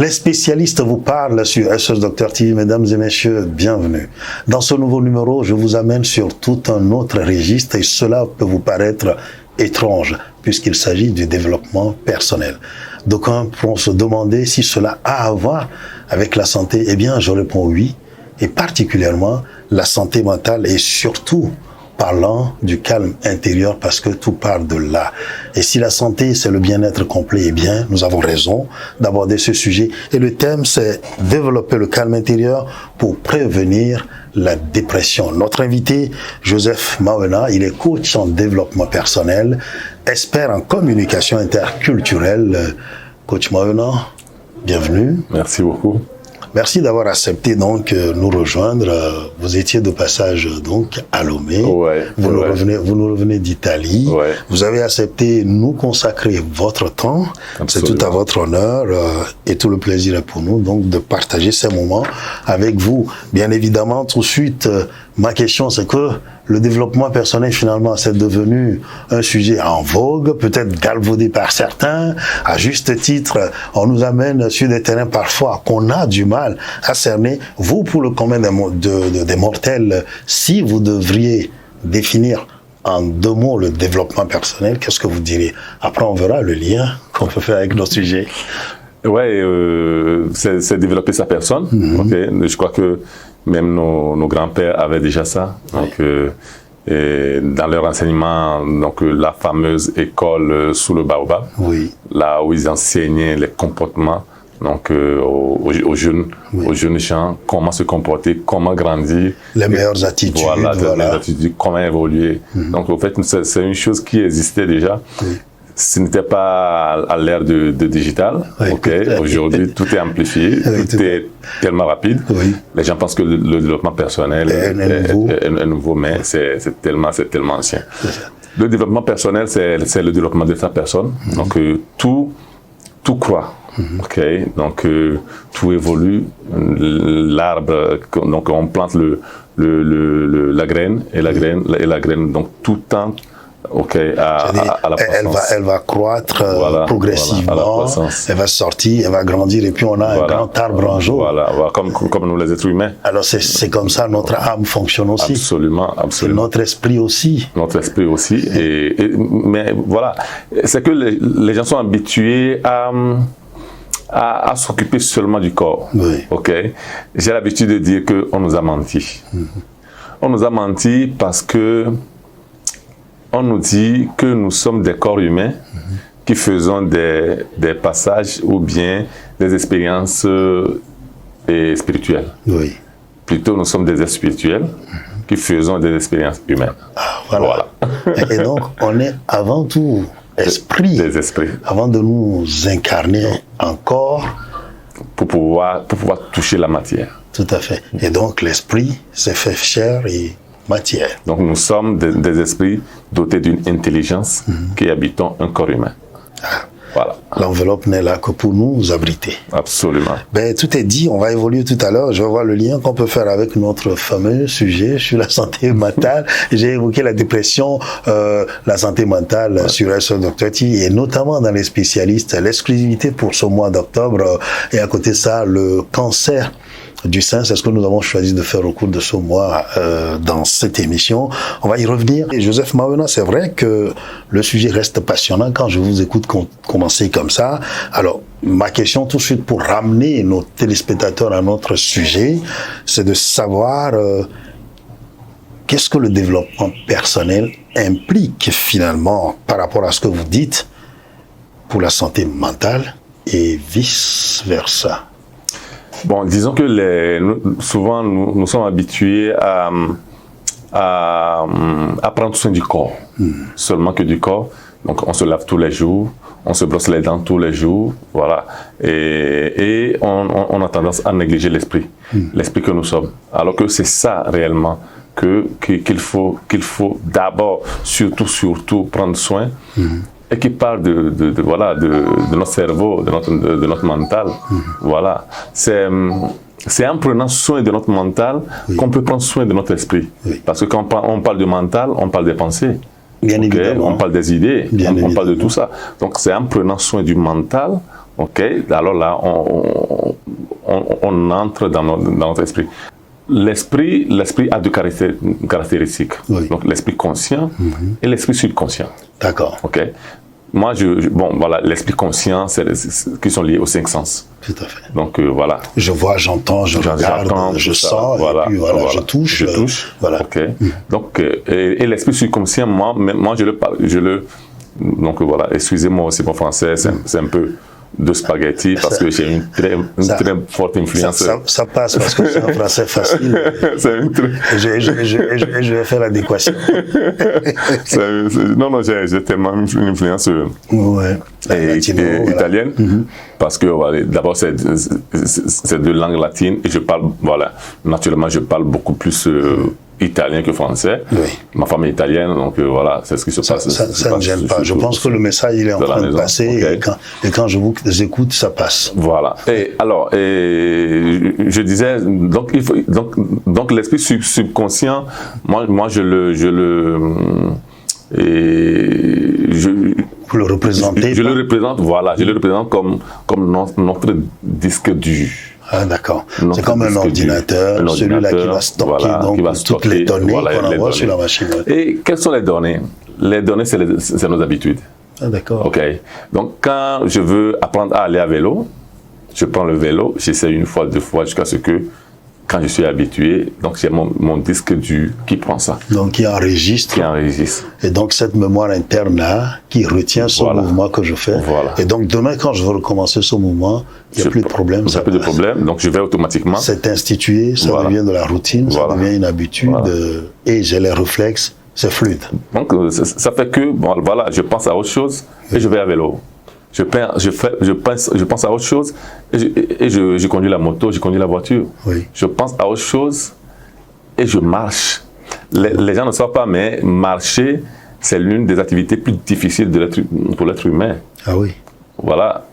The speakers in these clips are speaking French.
Les spécialistes vous parlent sur SOS Docteur TV. Mesdames et messieurs, bienvenue. Dans ce nouveau numéro, je vous amène sur tout un autre registre et cela peut vous paraître étrange puisqu'il s'agit du développement personnel. D'aucuns pourront se demander si cela a à voir avec la santé. Eh bien, je réponds oui, et particulièrement la santé mentale et surtout parlant du calme intérieur parce que tout part de là. Et si la santé, c'est le bien-être complet, eh bien, nous avons raison d'aborder ce sujet. Et le thème, c'est développer le calme intérieur pour prévenir la dépression. Notre invité, Joseph Mawena, il est coach en développement personnel, expert en communication interculturelle. Coach Mawena, bienvenue. Merci beaucoup. Merci d'avoir accepté donc nous rejoindre. Vous étiez de passage donc à Lomé. Ouais, vous nous revenez d'Italie. Ouais. Vous avez accepté nous consacrer votre temps. C'est tout à votre honneur et tout le plaisir est pour nous donc de partager ces moments avec vous. Bien évidemment, tout de suite, ma question c'est que le développement personnel, finalement, c'est devenu un sujet en vogue, peut-être galvaudé par certains. À juste titre, on nous amène sur des terrains parfois qu'on a du mal à cerner. Vous, pour le commun des mortels, si vous devriez définir en 2 mots le développement personnel, qu'est-ce que vous diriez? Après, on verra le lien qu'on peut faire avec nos sujets. Ouais, c'est développer sa personne. Okay. Je crois que même nos grands-pères avaient déjà ça. Donc, dans leur enseignement, donc la fameuse école sous le baobab, là où ils enseignaient les comportements, donc aux jeunes gens, comment se comporter, comment grandir, les meilleures attitudes, les attitudes, comment évoluer. Donc, en fait, c'est une chose qui existait déjà. Ce n'était pas à l'ère de digital. Aujourd'hui, tout est amplifié, tout est tellement rapide. Les gens pensent que le développement personnel est nouveau, mais c'est tellement ancien. Le développement personnel, c'est le développement de sa personne. Donc, tout croît. Donc, tout évolue. L'arbre, donc on plante la graine, et la graine, donc tout le temps. À la croissance. Elle va croître progressivement, elle va sortir, elle va grandir et puis on a un grand arbre un jour. Voilà, comme nous les êtres humains. Alors c'est comme ça notre âme fonctionne aussi. Absolument. Notre esprit aussi. Mais voilà, c'est que les gens sont habitués à s'occuper seulement du corps. J'ai l'habitude de dire qu'on nous a menti. On nous a menti parce que on nous dit que nous sommes des corps humains qui faisons des passages ou bien des expériences spirituelles. Plutôt, nous sommes des êtres spirituels qui faisons des expériences humaines. Voilà. Et donc, on est avant tout des esprits. Avant de nous incarner en corps. Pour pouvoir toucher la matière. Tout à fait. Et donc, l'esprit s'est fait chair et matière. Donc nous sommes des esprits dotés d'une intelligence qui habitons un corps humain. Voilà. L'enveloppe n'est là que pour nous abriter. Absolument. Tout est dit, on va évoluer tout à l'heure. Je vais voir le lien qu'on peut faire avec notre fameux sujet sur la santé mentale. J'ai évoqué la dépression, la santé mentale sur SOS Docteur TV et notamment dans les spécialistes. L'exclusivité pour ce mois d'octobre et à côté de ça, le cancer du sein, c'est ce que nous avons choisi de faire au cours de ce mois dans cette émission. On va y revenir. Et Joseph Mawena, c'est vrai que le sujet reste passionnant quand je vous écoute commencer comme ça. Alors, ma question tout de suite pour ramener nos téléspectateurs à notre sujet, c'est de savoir qu'est-ce que le développement personnel implique finalement par rapport à ce que vous dites pour la santé mentale et vice-versa. Bon, disons que souvent nous sommes habitués à prendre soin du corps, seulement que du corps. Donc on se lave tous les jours, on se brosse les dents tous les jours, voilà. Et on a tendance à négliger l'esprit, l'esprit que nous sommes. Alors que c'est ça réellement qu'il faut d'abord, surtout prendre soin. Et qui parle de notre cerveau, de notre mental. Voilà. C'est en prenant soin de notre mental qu'on peut prendre soin de notre esprit. Parce que quand on parle de mental, on parle des pensées. Bien évidemment. On parle des idées, on parle de tout ça. Donc c'est en prenant soin du mental, Ok, alors là, on entre dans notre esprit. L'esprit a deux caractéristiques. Oui. Donc, l'esprit conscient et l'esprit subconscient. D'accord. Ok. Moi, bon, voilà, l'esprit conscient, qui sont liés aux 5 sens. Tout à fait. Donc, voilà. Je vois, j'entends, je regarde, je sens, voilà, et puis voilà, je touche. Voilà. Ok. Donc, et l'esprit subconscient, moi, donc, voilà, excusez-moi aussi mon français, c'est un peu de spaghetti parce que j'ai une très forte influence. Ça passe parce que c'est un français facile. Je vais faire l'adéquation. Non, j'ai tellement une influence italienne parce que voilà, d'abord c'est de langue latine et je parle, voilà, naturellement je parle beaucoup plus italien que français. Oui. Ma femme est italienne, donc voilà, c'est ce qui se passe. Ça ne gêne pas. Je pense que le message, il est en train de passer, okay. et quand je vous écoute, ça passe. Voilà. Et alors, je disais, donc l'esprit subconscient, moi vous le représentez. Je le représente, voilà, je le représente comme notre disque dur. Ah, d'accord. C'est comme un ordinateur, celui-là qui va stocker, voilà, donc, toutes les données qu'on envoie sur la machine. Et quelles sont les données? Les données, c'est nos habitudes. Ah, d'accord. OK. Donc, quand je veux apprendre à aller à vélo, je prends le vélo, j'essaie une fois, 2 fois, jusqu'à ce que, quand je suis habitué, donc j'ai mon disque dur qui prend ça. Donc qui enregistre. Et donc cette mémoire interne-là qui retient ce mouvement que je fais. Voilà. Et donc demain, quand je veux recommencer ce mouvement, il n'y a plus de problème. Il n'y a plus de problème, donc je vais automatiquement. C'est institué, ça devient de la routine, ça devient une habitude, et j'ai les réflexes, c'est fluide. Donc ça fait que, bon, voilà, je pense à autre chose et je vais à vélo. Je pense à autre chose et je conduis la moto, je conduis la voiture. Oui. Je pense à autre chose et je marche. Les gens ne savent pas, mais marcher, c'est l'une des activités plus difficiles pour l'être humain. Ah oui. Voilà.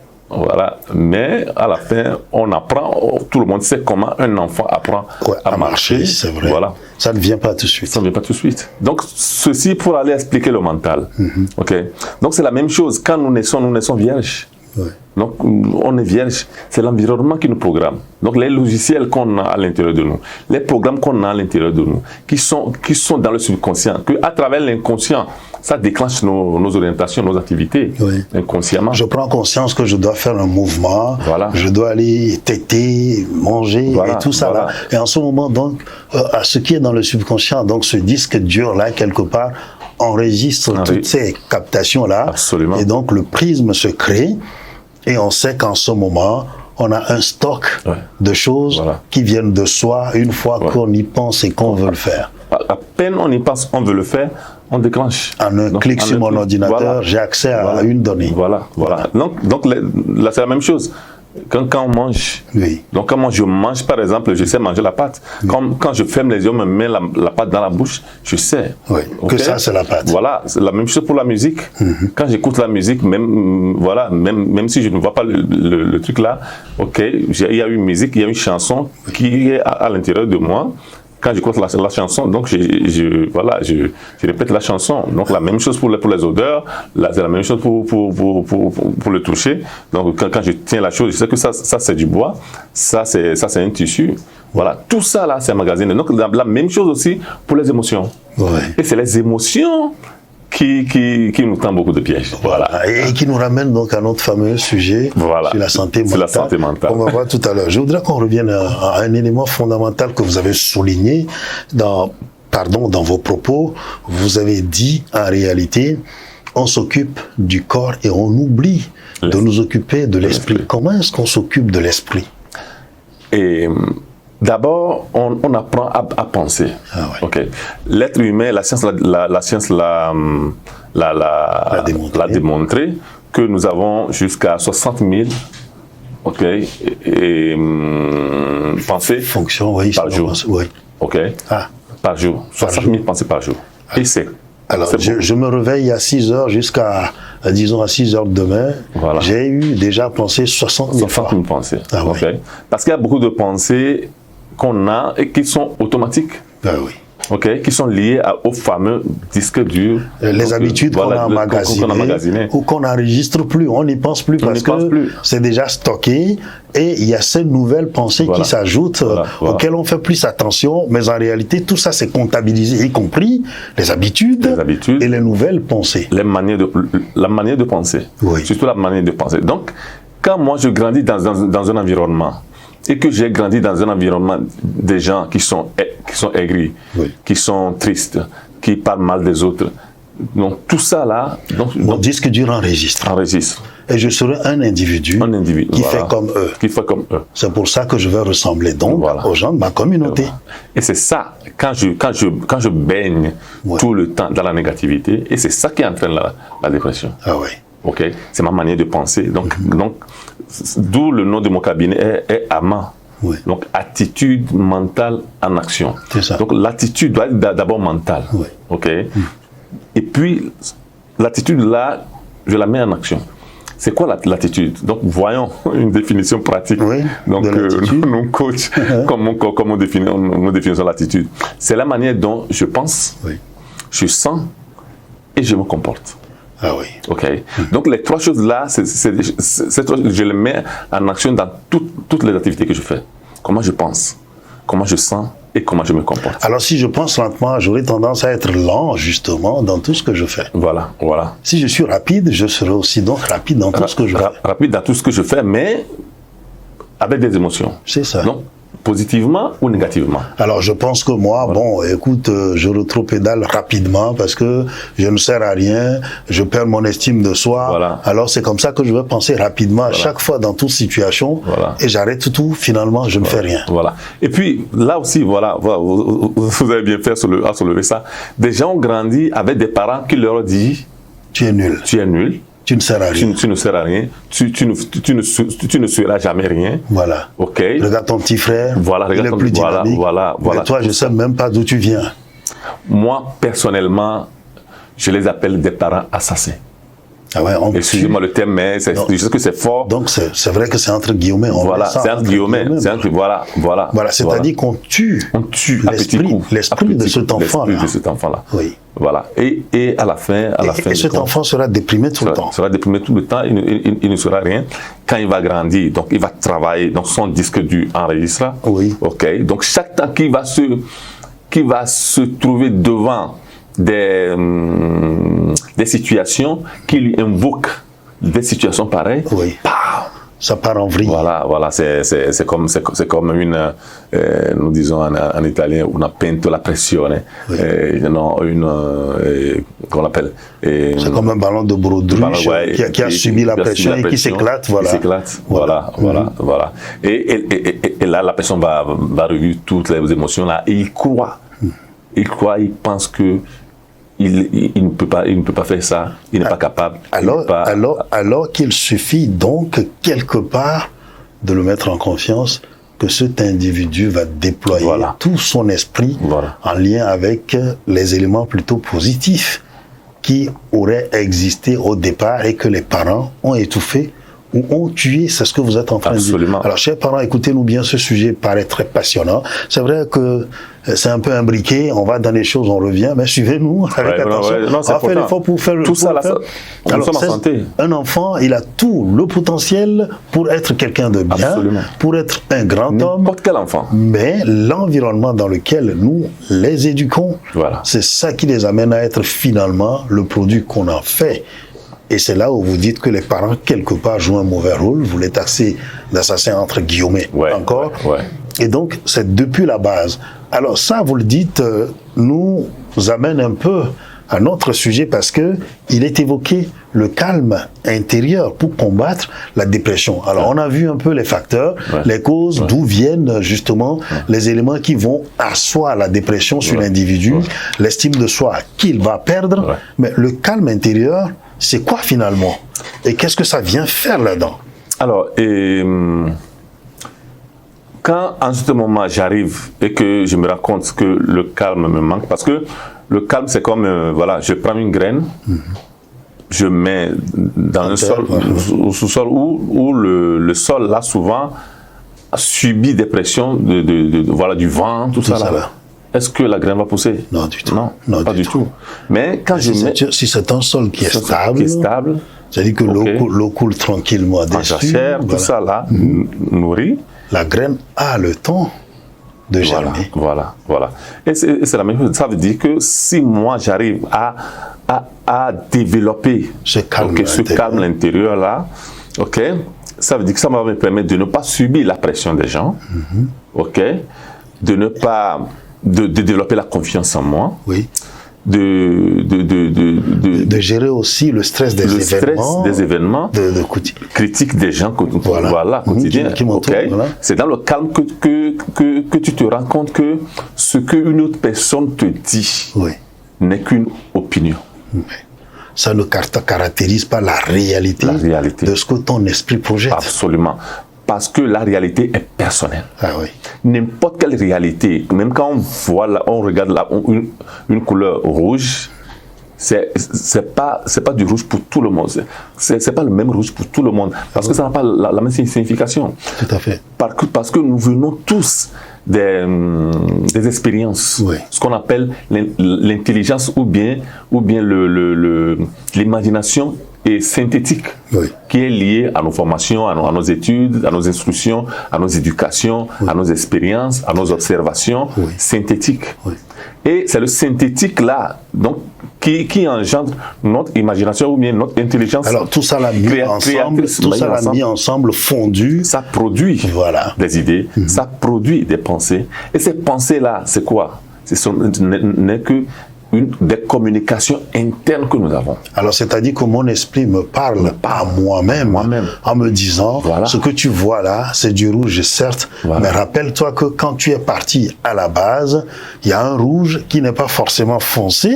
Mais à la fin, on apprend, tout le monde sait comment un enfant apprend à marcher. C'est vrai. Voilà. Ça ne vient pas tout de suite. Ça ne vient pas tout de suite. Donc, ceci pour aller expliquer le mental. OK. Donc, c'est la même chose. Quand nous naissons vierges. Ouais. Donc, on est vierge. C'est l'environnement qui nous programme. Donc, les logiciels qu'on a à l'intérieur de nous, les programmes qu'on a à l'intérieur de nous, qui sont dans le subconscient, qu'à travers l'inconscient, ça déclenche nos orientations, nos activités, inconsciemment. Je prends conscience que je dois faire un mouvement, je dois aller téter, manger, et tout ça là. Et en ce moment, donc, ce qui est dans le subconscient, donc ce disque dur là, quelque part, enregistre toutes ces captations là. Absolument. Et donc, le prisme se crée, et on sait qu'en ce moment, on a un stock de choses qui viennent de soi une fois qu'on y pense et qu'on veut le faire. À peine on y pense, on veut le faire, on déclenche. En un clic sur mon ordinateur, j'ai accès à une donnée. Voilà. Donc là, c'est la même chose. Quand on mange, donc quand moi je mange par exemple, je sais manger la pâte. Quand je ferme les yeux, me mets la pâte dans la bouche, je sais. Que ça c'est la pâte. Voilà, c'est la même chose pour la musique. Quand j'écoute la musique, même si je ne vois pas le truc là, il y a une musique, il y a une chanson qui est à l'intérieur de moi. Quand j'écoute la chanson, donc je répète la chanson. Donc la même chose pour les odeurs, c'est la même chose pour le toucher. Donc quand je tiens la chose, je sais que ça c'est du bois, ça c'est un tissu. Voilà, tout ça là c'est emmagasiné. Donc la même chose aussi pour les émotions. Et c'est les émotions qui nous tend beaucoup de pièges. Et qui nous ramène donc à notre fameux sujet sur la santé mentale. On va voir tout à l'heure. Je voudrais qu'on revienne à un élément fondamental que vous avez souligné dans vos propos. Vous avez dit, en réalité, on s'occupe du corps et on oublie de nous occuper de l'esprit. Comment est-ce qu'on s'occupe de l'esprit? D'abord, on apprend à penser. L'être humain, la science l'a démontré que nous avons jusqu'à 60 000 pensées par jour. Par jour. 60 000 pensées par jour. Et c'est... Alors, je me réveille à 6 heures jusqu'à, disons, à 6 heures demain. J'ai eu déjà pensé 60 000 pensées. Parce qu'il y a beaucoup de pensées qu'on a et qui sont automatiques. okay, qui sont liés au fameux disque dur. Les habitudes qu'on a emmagasinées ou qu'on n'enregistre plus, on n'y pense plus parce que c'est déjà stocké et il y a ces nouvelles pensées qui s'ajoutent auxquelles on fait plus attention, mais en réalité tout ça c'est comptabilisé, y compris les habitudes et les nouvelles pensées. La manière de penser, surtout la manière de penser. Donc, quand moi je grandis dans un environnement et que j'ai grandi dans un environnement des gens qui sont aigris, qui sont tristes, qui parlent mal des autres, donc tout ça là... Mon disque dur enregistre. Et je serai un individu qui fait comme eux. C'est pour ça que je vais ressembler donc aux gens de ma communauté. Et c'est ça, quand je baigne tout le temps dans la négativité, et c'est ça qui entraîne la dépression. Ah oui. Okay. C'est ma manière de penser. Donc, d'où le nom de mon cabinet est AMA. Donc, attitude mentale en action. C'est ça. Donc, l'attitude doit être d'abord mentale. Okay. Et puis, l'attitude là, je la mets en action. C'est quoi l'attitude? Donc, voyons une définition pratique. Donc, nous coach, comment nous définissons l'attitude? C'est la manière dont je pense, je sens et je me comporte. Ah oui. Okay. Donc les trois choses là, je les mets en action dans toutes les activités que je fais. Comment je pense, comment je sens et comment je me comporte. Alors si je pense lentement, j'aurai tendance à être lent justement dans tout ce que je fais. Voilà. Si je suis rapide, je serai aussi donc rapide dans tout ce que je fais. Rapide dans tout ce que je fais, mais avec des émotions. C'est ça. Donc, positivement ou négativement? Alors, je pense que moi, bon, écoute, je rétropédale rapidement parce que je ne sers à rien, je perds mon estime de soi. Alors, c'est comme ça que je vais penser rapidement à chaque fois dans toute situation et j'arrête tout, finalement, je ne fais rien. Et puis, là aussi, vous avez bien fait à soulever ça. Des gens ont grandi avec des parents qui leur disent tu es nul. Tu es nul. Tu ne sers à rien. Tu ne sers à rien. Tu ne seras jamais rien. Voilà. OK. Regarde ton petit frère. Il est plus dynamique. Et toi, je ne sais même pas d'où tu viens. Moi, personnellement, je les appelle des parents assassins. Ah ouais, excusez-moi le terme, mais je sais que c'est fort. Donc c'est vrai que c'est entre guillemets. C'est entre guillemets. Voilà. C'est-à-dire qu'on tue l'esprit de cet enfant-là. Oui. Voilà. Et à la fin. Et cet enfant sera déprimé tout le temps. Sera déprimé tout le temps. Il ne sera rien. Quand il va grandir, donc il va travailler. Donc son disque dur enregistre. Oui. OK. Donc chaque temps qu'il va se trouver devant des situations qui lui invoquent des situations pareilles. Oui. Ça part en vrille. Voilà, c'est comme une, nous disons en italien, una pentola pressione. Qu'on appelle. C'est comme un ballon de baudruche qui a subi la pression et qui s'éclate. Voilà. Et là, la personne va revivre toutes les émotions là et il croit. Il pense que il ne peut pas faire ça, il n'est pas capable. Alors qu'il suffit donc quelque part de le mettre en confiance que cet individu va déployer tout son esprit en lien avec les éléments plutôt positifs qui auraient existé au départ et que les parents ont étouffé ou ont tué, c'est ce que vous êtes en train de dire. Alors, chers parents, écoutez-nous bien, ce sujet paraît très passionnant. C'est vrai que c'est un peu imbriqué, on va dans les choses, on revient, mais suivez-nous avec attention. On va faire l'effort pour faire tout ça. Alors, un enfant, il a tout le potentiel pour être quelqu'un de bien, pour être un grand homme. N'importe quel enfant. Mais l'environnement dans lequel nous les éduquons, c'est ça qui les amène à être finalement le produit qu'on en fait. Et c'est là où vous dites que les parents, quelque part, jouent un mauvais rôle. Vous les taxez d'assassins entre guillemets encore. Et donc, c'est depuis la base. Alors ça, vous le dites, nous amène un peu à notre sujet parce que il est évoqué le calme intérieur pour combattre la dépression. Alors, on a vu un peu les facteurs, les causes, d'où viennent justement les éléments qui vont asseoir la dépression sur l'individu, l'estime de soi qu'il va perdre. Mais le calme intérieur, c'est quoi finalement? Et qu'est-ce que ça vient faire là-dedans? Alors, quand en ce moment j'arrive et que je me rends compte que le calme me manque, parce que le calme c'est comme, je prends une graine, je mets dans un sol, au sous-sol où le sol là souvent subit des pressions du vent, tout ça là. est-ce que la graine va pousser? Non, du tout. Non, pas du tout. Mais quand si c'est un sol qui est stable, c'est-à-dire que l'eau coule tranquillement dessus. En jachère, tout ça là, nourri. La graine a le temps de germer. Voilà. Et c'est la même chose. Ça veut dire que si moi j'arrive à développer ce calme intérieur là, ok, ça veut dire que ça va me permettre de ne pas subir la pression des gens, ok, de ne pas de développer la confiance en moi, de gérer aussi le stress des événements, de critiques des gens quotidiens. C'est dans le calme que tu te rends compte que ce qu'une autre personne te dit n'est qu'une opinion. Ça ne caractérise pas la réalité de ce que ton esprit projette. Absolument. Parce que la réalité est personnelle. N'importe quelle réalité, même quand on regarde une couleur rouge, c'est pas du rouge pour tout le monde. C'est pas le même rouge pour tout le monde. Parce que ça n'a pas la même signification. Tout à fait. Parce que nous venons tous des expériences, ce qu'on appelle l'intelligence ou bien l'imagination est synthétique, qui est liée à nos formations, à nos études, à nos instructions, à nos éducations, à nos expériences, à nos observations synthétiques. Et c'est le synthétique là, donc, qui engendre notre imagination ou bien notre intelligence. Alors tout ça l'a mis ensemble, fondu. Ça produit des idées, ça produit des pensées. Et ces pensées-là, c'est quoi? Ce n'est que des communications internes que nous avons. Alors, c'est-à-dire que mon esprit me parle à moi-même en me disant, ce que tu vois là, c'est du rouge, certes, mais rappelle-toi que quand tu es parti à la base, il y a un rouge qui n'est pas forcément foncé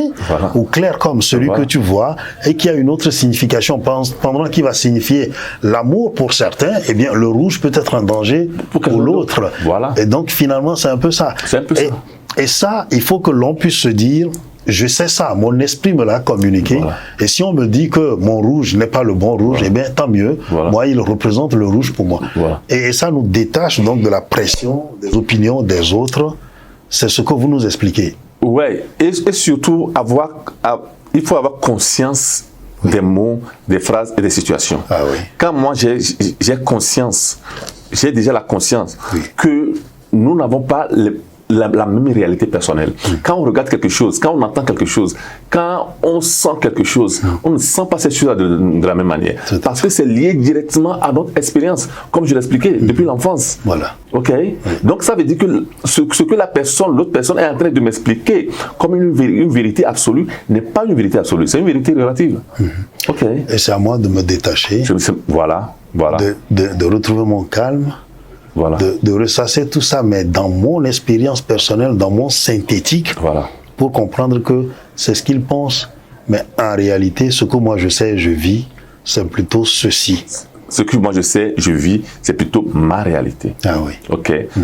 ou clair comme celui que tu vois et qui a une autre signification. Pendant qu'il va signifier l'amour pour certains, eh bien, le rouge peut être un danger pour l'autre. Et donc, finalement, c'est un peu ça. Et ça, il faut que l'on puisse se dire, je sais ça, mon esprit me l'a communiqué. Et si on me dit que mon rouge n'est pas le bon rouge, eh bien tant mieux. Moi, il représente le rouge pour moi. Et ça nous détache donc de la pression des opinions des autres. C'est ce que vous nous expliquez. Et surtout, il faut avoir conscience des mots, des phrases et des situations. Quand moi, j'ai conscience, j'ai déjà la conscience que nous n'avons pas la même réalité personnelle. Quand on regarde quelque chose, quand on entend quelque chose, quand on sent quelque chose, on ne sent pas cette chose de la même manière. Parce que c'est lié directement à notre expérience, comme je l'expliquais, depuis l'enfance. Donc ça veut dire que ce que l'autre personne est en train de m'expliquer comme une vérité absolue n'est pas une vérité absolue, c'est une vérité relative. Et c'est à moi de me détacher, de retrouver mon calme, de ressasser tout ça, mais dans mon expérience personnelle, dans mon synthétique, pour comprendre que c'est ce qu'il pense, mais en réalité, ce que moi je sais, je vis, c'est plutôt ceci. Ce que moi je sais, je vis, c'est plutôt ma réalité.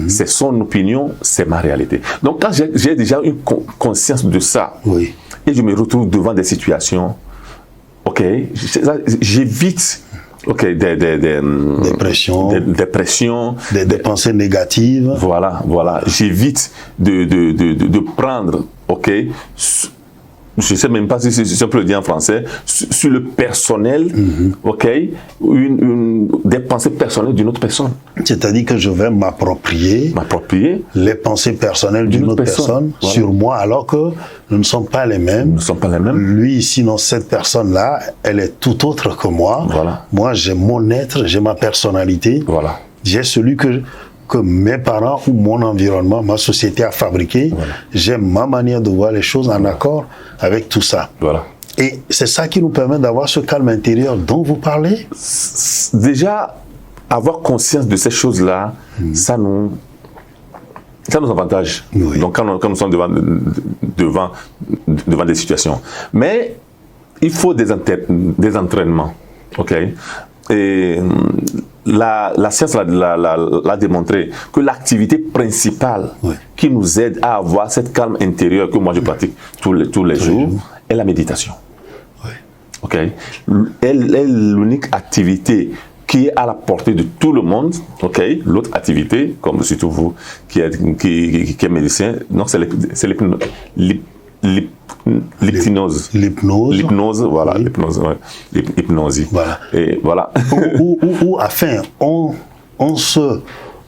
C'est son opinion, c'est ma réalité. Donc quand j'ai déjà une conscience de ça, et je me retrouve devant des situations, j'évite des pressions, des pensées négatives. J'évite de prendre, je ne sais même pas si on peut le dire en français, sur le personnel, des pensées personnelles d'une autre personne. C'est-à-dire que je vais m'approprier les pensées personnelles d'une autre personne sur moi, alors que nous ne sommes pas les mêmes. Lui, sinon cette personne-là, elle est tout autre que moi. Moi, j'ai mon être, j'ai ma personnalité. J'ai celui que mes parents ou mon environnement, ma société a fabriqué. J'ai ma manière de voir les choses en accord avec tout ça. Et c'est ça qui nous permet d'avoir ce calme intérieur dont vous parlez. Déjà, avoir conscience de ces choses-là, ça nous avantage. Donc quand nous sommes devant des situations. Mais il faut des entraînements. Et la science l'a démontré que l'activité principale qui nous aide à avoir cette calme intérieure que moi je pratique tous les jours est la méditation. Elle est l'unique activité qui est à la portée de tout le monde, ok. L'autre activité, comme surtout vous qui êtes médecin, donc c'est l'hypnose. L'hypnose, voilà, l'hypnose, ouais. L'hypnosie. Voilà. Et voilà. Ou enfin, on se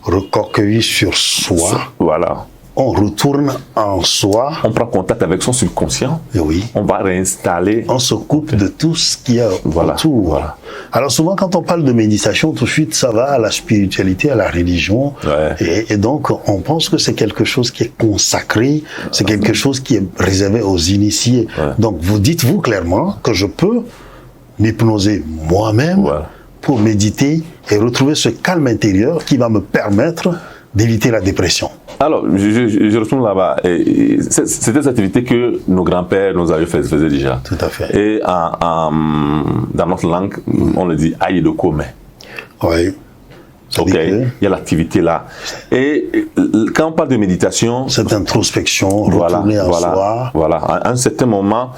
recueille sur soi. Voilà. On retourne en soi. On prend contact avec son subconscient. Et oui. On va réinstaller. On se coupe de tout ce qu'il y a voilà. autour. Voilà. Alors souvent, quand on parle de méditation, tout de suite, ça va à la spiritualité, à la religion. Ouais. Et donc, on pense que c'est quelque chose qui est consacré, c'est quelque chose qui est réservé aux initiés. Ouais. Donc, vous dites-vous clairement que je peux m'hypnoser moi-même pour méditer et retrouver ce calme intérieur qui va me permettre d'éviter la dépression. Alors, je retourne là-bas. C'était cette activité que nos grands-pères, nos aïeux faisaient déjà. Tout à fait. Et dans notre langue, on le dit aïe de commun. Oui. Ok, il y a l'activité là. Et quand on parle de méditation... Cette introspection, retourner en soi. Voilà, à un certain moment,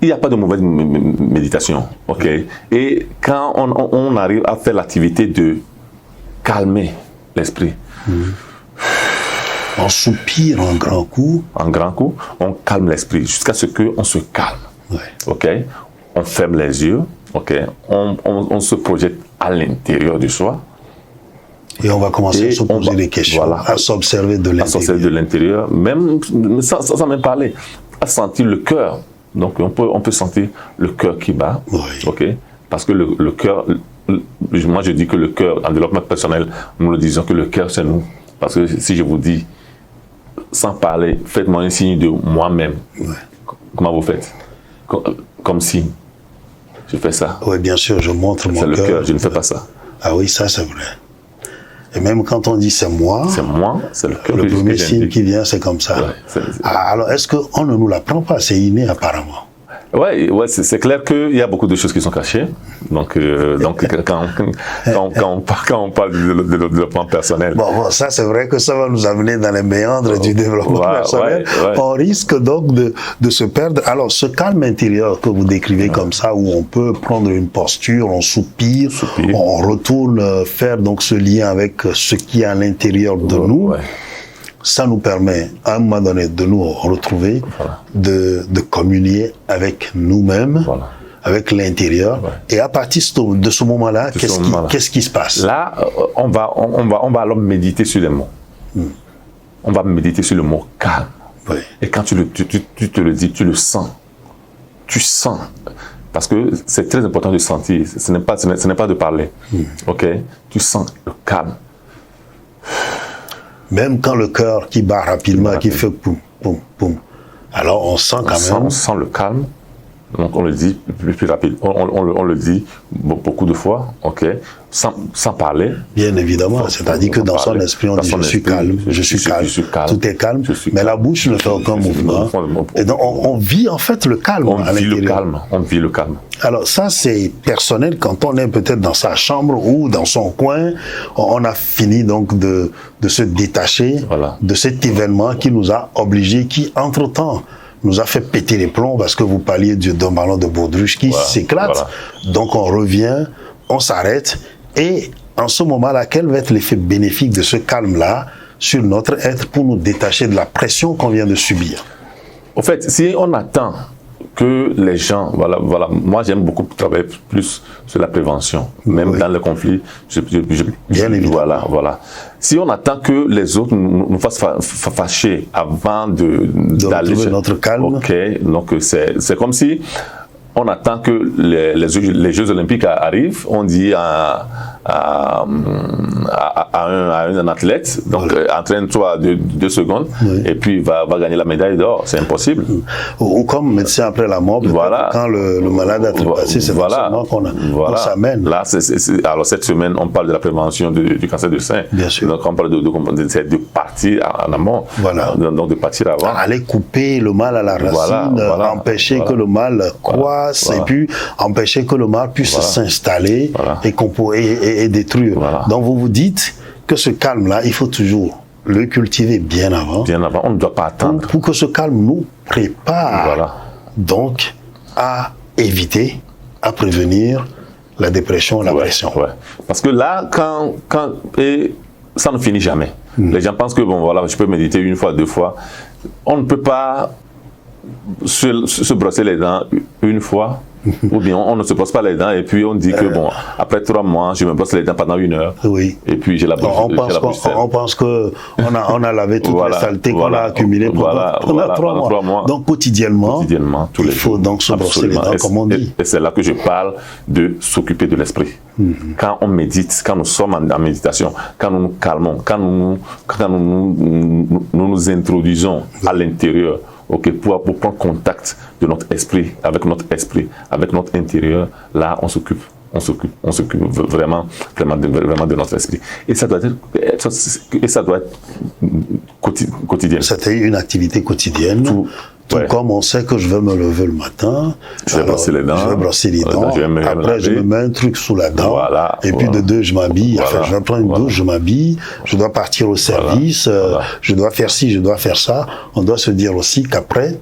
il n'y a pas de mauvaise méditation. Ok. Et quand on arrive à faire l'activité de calmer l'esprit, on soupire un grand coup. Un grand coup, on calme l'esprit jusqu'à ce qu'on se calme. Ouais. Ok, on ferme les yeux. Ok, on se projette à l'intérieur de soi. Et on va commencer à se poser des questions, à s'observer de l'intérieur. À s'observer de l'intérieur, même sans même parler, à sentir le cœur. Donc on peut sentir le cœur qui bat. Oui. Ok, parce que le cœur, moi je dis que le cœur, en développement personnel, nous le disons que le cœur c'est nous. Parce que si je vous dis, sans parler, faites-moi un signe de moi-même. Ouais. Comment vous faites? Comme signe. Je fais ça. Oui, bien sûr, je montre mon cœur. C'est le cœur, je ne fais pas ça. Ah oui, ça c'est vrai. Et même quand on dit c'est moi, c'est le cœur. Le premier signe qui vient, c'est comme ça. Ouais, alors, est-ce qu'on ne nous l'apprend pas? C'est inné apparemment. Ouais, c'est clair qu'il y a beaucoup de choses qui sont cachées. Donc quand on parle de développement personnel. Bon, ça c'est vrai que ça va nous amener dans les méandres du développement personnel. On risque donc de se perdre. Alors, ce calme intérieur que vous décrivez comme ça, où on peut prendre une posture, on soupire. On retourne faire donc ce lien avec ce qui est à l'intérieur de nous. Ça nous permet, à un moment donné, de nous retrouver, de communier avec nous-mêmes, avec l'intérieur. Et à partir de ce moment-là, qu'est-ce qui se passe? Là, on va alors méditer sur les mots. On va méditer sur le mot calme. Oui. Et quand tu te le dis, tu le sens. Tu sens. Parce que c'est très important de sentir. Ce n'est pas de parler. Ok? Tu sens le calme. Même quand le cœur qui bat rapidement, qui fait poum, poum, poum. Alors on sent quand même... On sent le calme. Donc on le dit plus rapide. On le dit beaucoup de fois, ok, sans parler. Bien évidemment, c'est-à-dire que dans son esprit, on dit je suis calme, je suis calme, tout est calme, mais la bouche ne fait aucun mouvement. Et donc on vit en fait le calme à l'intérieur. On vit le calme. Alors ça c'est personnel quand on est peut-être dans sa chambre ou dans son coin, on a fini donc de se détacher de cet événement qui nous a obligés, qui entre-temps nous a fait péter les plombs parce que vous parliez d'un ballon de baudruche qui s'éclate. Donc on revient, on s'arrête et en ce moment-là, quel va être l'effet bénéfique de ce calme-là sur notre être pour nous détacher de la pression qu'on vient de subir? Au fait, si on attend que les gens, moi j'aime beaucoup travailler plus sur la prévention, même dans le conflit. Bien évidemment. Voilà. Si on attend que les autres nous fassent fâcher avant d'aller retrouver notre calme. Ok, donc c'est comme si on attend que les Jeux Olympiques arrivent, on dit à un athlète, donc entraîne-toi 2 secondes, et puis va gagner la médaille d'or. C'est impossible. Ou comme médecin après la mort, quand le malade a trépassé, c'est forcément qu'on s'amène. Là, alors cette semaine, on parle de la prévention du cancer du sein. Bien sûr. Donc on parle de partir en amont. Donc de partir avant. Aller couper le mal à la racine, empêcher que le mal croisse, et puis empêcher que le mal puisse s'installer et détruire. Donc vous vous dites que ce calme-là, il faut toujours le cultiver bien avant. Bien avant, on ne doit pas attendre. Pour que ce calme nous prépare donc à éviter, à prévenir la dépression, la pression. Ouais. Parce que là, et ça ne finit jamais. Les gens pensent que, bon, voilà, je peux méditer une fois, 2 fois. On ne peut pas se brosser les dents une fois, ou bien on ne se brosse pas les dents et puis on dit que bon, après 3 mois, je me brosse les dents pendant 1 heure. Oui. Et puis j'ai la bouche. On pense qu'on a lavé toutes les saletés qu'on a accumulées pendant 3 mois. Donc quotidiennement tous les jours. Donc se brosser les dents, comme on dit. Et c'est là que je parle de s'occuper de l'esprit. Quand on médite, quand nous sommes en méditation, quand nous nous calmons, quand nous introduisons à l'intérieur, pour prendre contact de notre esprit, avec notre intérieur, là on s'occupe vraiment de notre esprit. Et ça doit être quotidien. C'était une activité quotidienne. Tout comme on sait que je vais me lever le matin, je vais brosser les dents, après je me mets un truc sous la dent, et puis de 2 je m'habille, enfin je prends une douche, je m'habille, je dois partir au service, je dois faire ci, je dois faire ça. On doit se dire aussi qu'après,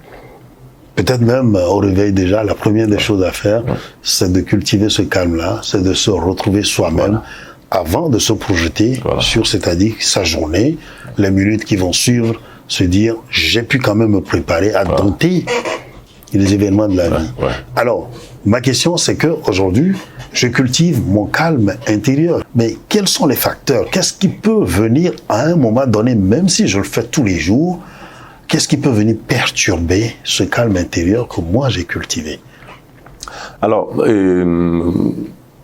peut-être même au réveil déjà, la première des choses à faire, c'est de cultiver ce calme-là, c'est de se retrouver soi-même avant de se projeter sur, c'est-à-dire sa journée, les minutes qui vont suivre, se dire, j'ai pu quand même me préparer à dompter les événements de la vie. Alors, ma question, c'est que aujourd'hui, je cultive mon calme intérieur. Mais quels sont les facteurs? Qu'est-ce qui peut venir à un moment donné, même si je le fais tous les jours, qu'est-ce qui peut venir perturber ce calme intérieur que moi j'ai cultivé? Alors,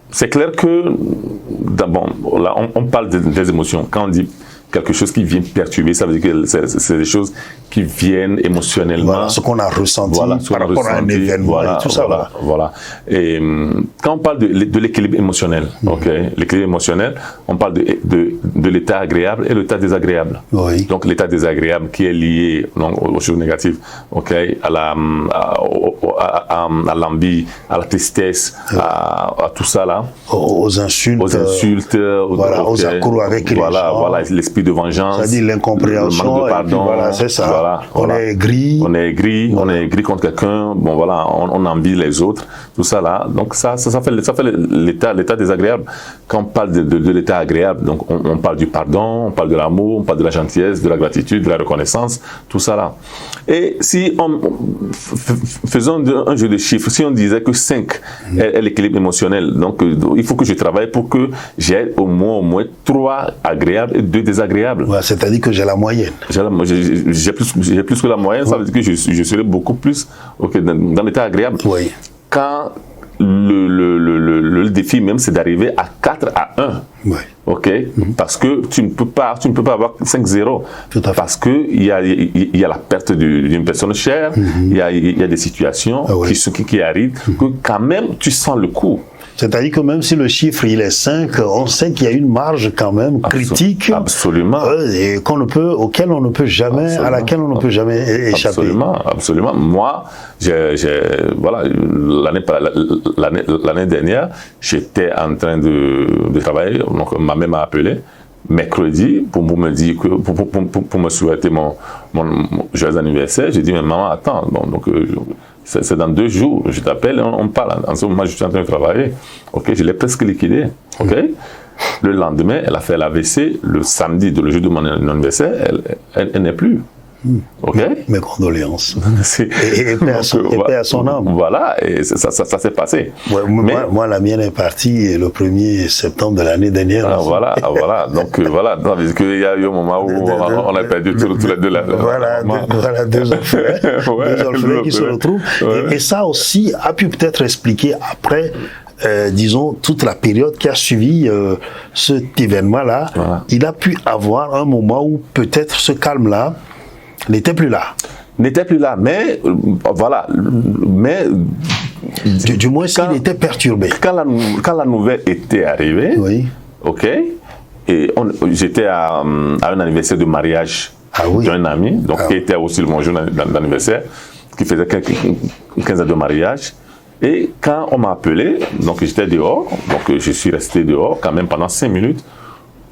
c'est clair que, d'abord, là, on parle des émotions. Quand on dit quelque chose qui vient perturber, ça veut dire que c'est des choses qui viennent émotionnellement. Voilà, ce qu'on a ressenti par rapport à un événement et tout ça. Voilà. Et quand on parle de l'équilibre émotionnel, l'équilibre émotionnel, on parle de l'état agréable et l'état désagréable. Donc l'état désagréable qui est lié aux choses négatives, à l'envie, à la tristesse, à tout ça là. Aux insultes. Aux accros avec les gens. Voilà, l'esprit de vengeance. C'est-à-dire l'incompréhension. Le manque de pardon. C'est ça. On est aigri. On est aigri contre quelqu'un. Bon, voilà, on envie les autres. Tout ça là. Donc, ça fait l'état désagréable. Quand on parle de l'état agréable, donc, on parle du pardon, on parle de l'amour, on parle de la gentillesse, de la gratitude, de la reconnaissance, tout ça là. Et si faisons un jeu de chiffres, si on disait que 5 est l'équilibre émotionnel, donc, il faut que je travaille pour que j'ai au moins 3 agréables et 2 désagréables. C'est-à-dire que j'ai la moyenne. J'ai plus que la moyenne, ça veut dire que je serai beaucoup plus dans l'état agréable. Quand le défi même, c'est d'arriver à 4 à 1. Parce que tu ne peux pas avoir 5-0. Parce que il y a la perte d'une personne chère, il y a des situations qui arrivent, que quand même tu sens le coup. C'est-à-dire que même si le chiffre il est 5, on sait qu'il y a une marge quand même critique, et auquel on ne peut jamais, à laquelle on ne peut jamais échapper. Absolument. Moi, l'année dernière, j'étais en train de travailler. Donc ma mère m'a appelé mercredi pour me dire que pour me souhaiter mon joyeux anniversaire. J'ai dit mais maman attends donc c'est dans 2 jours, je t'appelle, on parle. En ce moment, je suis en train de travailler. Je l'ai presque liquidé. Le lendemain, elle a fait l'AVC. Le samedi, le jour de mon anniversaire, elle n'est plus. Mes condoléances. Et paix à son âme. Voilà, et ça s'est passé. Moi, la mienne est partie le 1er septembre de l'année dernière. Voilà. Donc, parce qu'il y a eu un moment où on a perdu tous les deux là. Voilà, 2 orphelins qui se retrouvent. Et ça aussi a pu peut-être expliquer après, disons, toute la période qui a suivi cet événement-là. Il a pu avoir un moment où peut-être ce calme-là n'était plus là, mais du moins s'il était perturbé. Quand la nouvelle était arrivée, et j'étais à un anniversaire de mariage d'un ami, donc qui était aussi mon jour d'anniversaire, qui faisait 15 ans de mariage. Et quand on m'a appelé, donc j'étais dehors, donc je suis resté dehors quand même pendant 5 minutes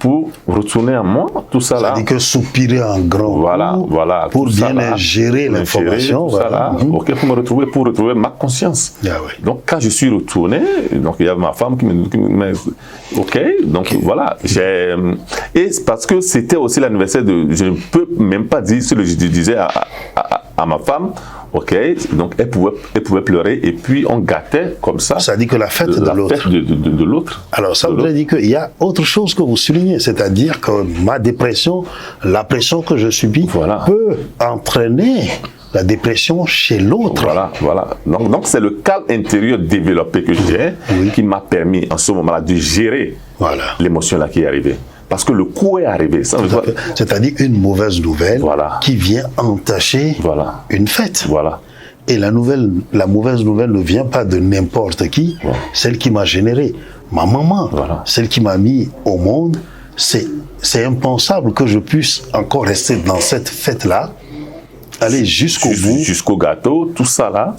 pour retourner à moi, tout ça là. C'est-à-dire que soupirer en grand coup, voilà, pour bien gérer l'information. Voilà. Ok, pour retrouver ma conscience. Ah, oui. Donc, quand je suis retourné, donc il y a ma femme qui me ok, donc voilà. Et parce que c'était aussi l'anniversaire je ne peux même pas dire ce que je disais à ma femme. Ok, donc elle pouvait pleurer et puis on gâtait comme ça. Ça dit que la fête de l'autre. De l'autre. Alors ça voudrait dire qu'il y a autre chose que vous soulignez, c'est-à-dire que ma dépression, la pression que je subis peut entraîner la dépression chez l'autre. Voilà. Donc c'est le calme intérieur développé que j'ai qui m'a permis en ce moment-là de gérer l'émotion là qui est arrivée. Parce que le coup est arrivé. C'est-à-dire une mauvaise nouvelle qui vient entacher une fête. Voilà. Et la mauvaise nouvelle ne vient pas de n'importe qui, celle qui m'a généré. Ma maman, celle qui m'a mis au monde, c'est impensable que je puisse encore rester dans cette fête-là, aller jusqu'au bout. Jusqu'au gâteau, tout ça là.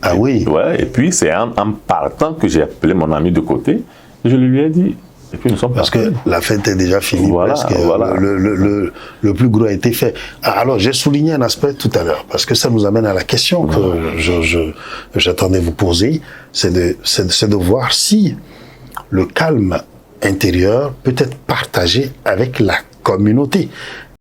Ah oui. Ouais, et puis c'est en partant que j'ai appelé mon ami de côté et je lui ai dit. Et puis nous sommes parce que la fête est déjà finie presque. Le plus gros a été fait. Alors j'ai souligné un aspect tout à l'heure parce que ça nous amène à la question que j'attendais vous poser, c'est de voir si le calme intérieur peut être partagé avec la communauté.